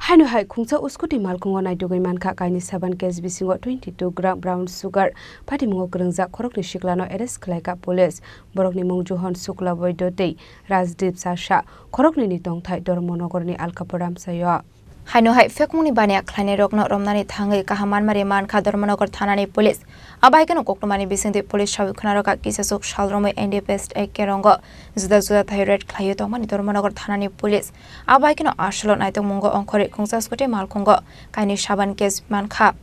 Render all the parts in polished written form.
Hainu hai khungcha uskuti malkungo naidugoi manka kaini 7 case bisingo 22 gram brown sugar pati mungo krungja khorokni shiklano arrest khlaika police borokni mung Johan Shukla Boydotei Rajdip Sasha khorokni ni tongthai Dormonogorni Alkaporam sayo Hainu hai fekmuni bania khlaine rokno romnani thangai kahaman mari manka Dormonogar thanani police abaikano koktomani bisingde police shawikhnaroka kisasuk shalromai NDPS ekkerongo juda thyroid khlayo tongmani Dormonogar thanani police abaikano ashlo naitong mungo ongkhore khungsa skote malkhungo kaini 7 case manka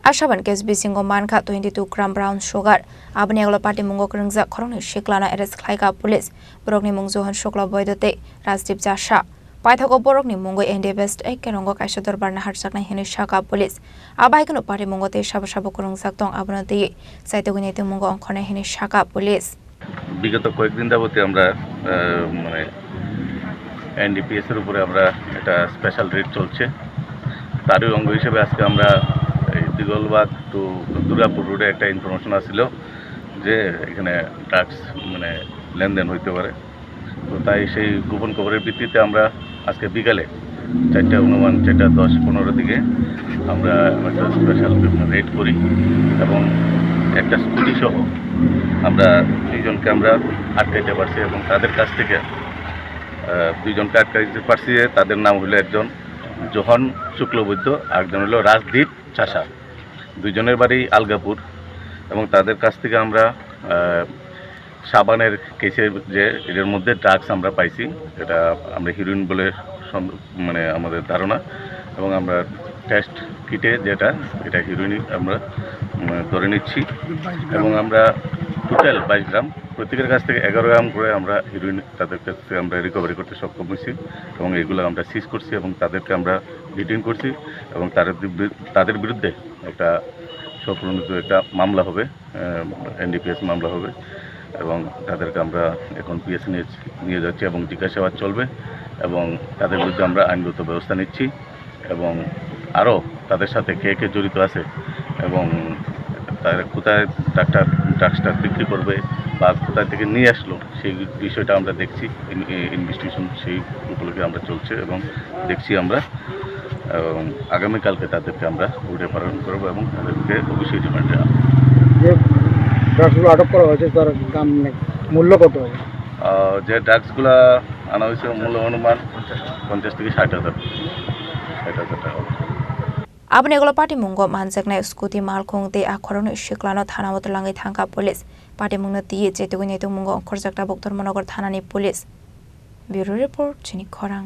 Ashaban case bisingo manka 22 gram brown sugar abani aglo party mungo krungja khorongni shiklana arrest khlaika police borokni mung Johan Shukla Boydotei Rajdip Sasha Paithako borokni mungo NDPS ekkerongo kaisa dorbarna harjakna hini shaka police abaikano party mungo te sabo krungjak tong abnoti saitoguni te mungo ongkhona hini shaka police বিগত কয়েকদিন যাবতে আমরা মানে NDPS এর উপরে আমরা একটা special red চলছে তারই অঙ্গ হিসেবে আজকে আমরা এই দিগলবাগ টু দুর্গাপুর রোডে একটা ইনফরমেশন আসছিল যে এখানে ড্রাগস মানে লেনদেন হইতে পারে তো তাই সেই গোপন খবরের ভিত্তিতে আমরা আজকে বিকালে 4:10-15 দিকে আমরা একটা স্পেশাল রেড করি এবং একটা স্কুটি সহ আমরা দুইজনকে আমরা আটকাইতে পারছি এবং তাদের কাছ থেকে দুইজনকে আটকাইতে পারছি তাদের নাম হলো একজন জোহন শুক্লবৈদ্য আর একজন হলো রাজদীপ চাষা দুইজনের বাড়ি আলগাপুর এবং তাদের কাছ থেকে আমরা সাবানের কেসের যে এর মধ্যে ড্রাগস আমরা পাইছি এটা আমরা হিরোইন বলে মানে আমাদের ধারণা এবং আমরা টেস্ট কিটে যেটা এটা হিরোইন আমরা ধরে নিচ্ছি এবং আমরা টোটাল 22 গ্রাম প্রত্যেকের কাছ থেকে 11 গ্রাম করে আমরা হিরোইন তাদের কাছ থেকে আমরা রিকভারি করতে সক্ষম হয়েছি এবং এগুলো আমরা সিজ করছি এবং তাদেরকে আমরা ডিটেইন করছি এবং তাদের বিরুদ্ধে একটা সম্পূর্ণ একটা মামলা হবে এনডিপিএস মামলা হবে এবং তাদেরকে আমরা এখন পিএস নিয়ে যাচ্ছি এবং জিজ্ঞাসাবাদ চলবে এবং তাদের বিরুদ্ধে আমরা আইনগত ব্যবস্থা নিচ্ছি এবং আরও তাদের সাথে কে জড়িত আছে এবং তারা কোথায় ড্রাগসটা বিক্রি করবে বা কোথায় থেকে নিয়ে আসলো সেই বিষয়টা আমরা দেখছি ইনভেস্টিগেশন সেই উপলক্ষে আমরা চলছে এবং দেখছি আমরা আগামীকালকে তাদেরকে আমরা কোর্টে প্রেরণ করবো এবং তাদেরকে অবশ্যই রিমান্ডে যে ড্রাগসগুলো আটক করা হয়েছে তার দাম মূল্য কত হবে যে ড্রাগসগুলো আনা হয়েছে মূল্য অনুমান 50 থেকে 60,000 টাকা Abni aglo party mungo manjakna scooty malkhung te akhorone shiklano thana motlangai thangka police party mungna tiye chetuguni to mungo khorjakta boktor monogor thanani police bureau report chini khorang